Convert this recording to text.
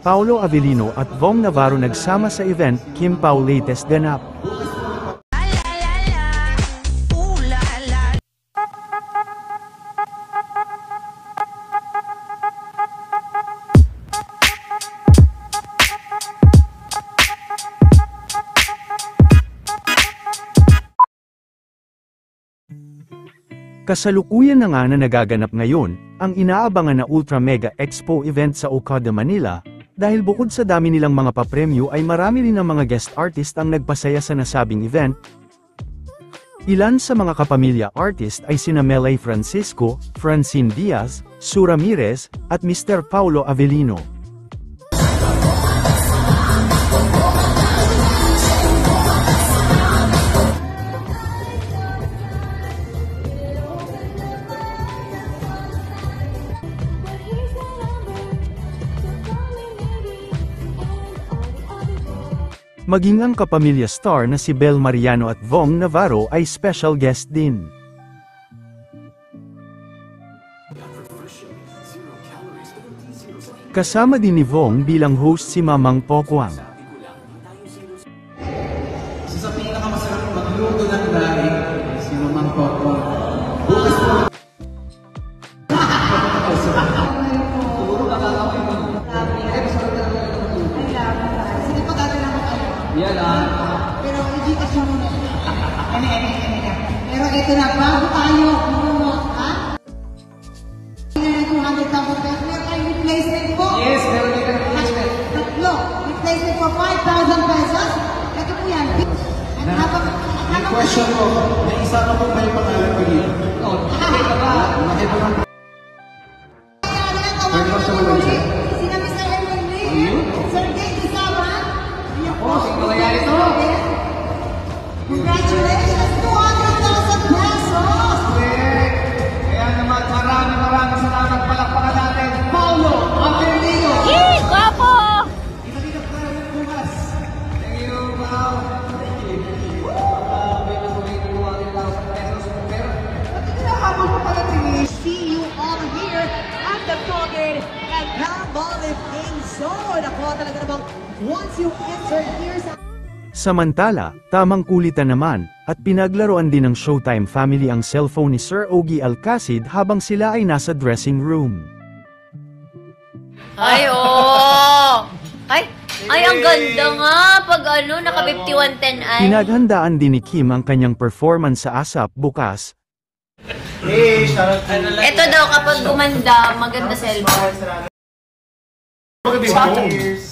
Paolo Avellino at Vong Navarro nagsama sa event, Kim Pao latest ganap. Kasalukuyan na nga na nagaganap ngayon, ang inaabangan na Ultra Mega Expo event sa Okada, Manila, dahil bukod sa dami nilang mga papremyo ay marami rin ng mga guest artist ang nagpasaya sa nasabing event. Ilan sa mga kapamilya artist ay sina Melay Francisco, Francine Diaz, Sue Ramirez, at Mr. Paolo Avellino. Maging ang kapamilya star na si Bel Mariano at Vong Navarro ay special guest din. Kasama din ni Vong bilang host si Mamang Pokwang. Sa pinakamasarap magluto ng daing, si Mamang Pokwang. Siguro nakakawin mo. Yan ah. Pero hindi ka siya muna. Pero ito na, bago tayo bumulot, ha? Hindi na 200,000 pesos. Meron tayong replacement po. Yes, meron din ka replacement. Tatlo. Replacement for 5,000 pesos. Ito po yan. May question ko, may isa ka po may pangalan ko dito. Oo, nakita ba? Nakita ba? Sina Mr. Erwin Lee, Sir Gay Isaban. Oh, sino kaya ito? Congratulations, 200,000 pesos! Kaya naman maraming salamat, palakpakan natin, Paolo Avellino! Yee! Guwapo! Thank you, Pao. Thank you. See you all here at the Colgate and Palmolive Zone. Ako talaga namang once you enter here sa... Samantala, tamang kulitan naman, at pinaglaruan din ng Showtime family ang cellphone ni Sir Ogie Alcacid habang sila ay nasa dressing room. Ay, oh! Ay, ang ganda nga! Pag ano, naka 5110 ay. Pinaghandaan din ni Kim ang kanyang performance sa ASAP bukas. Hey, shoutout to Ito daw kapag gumanda, maganda cellphone. Cheers.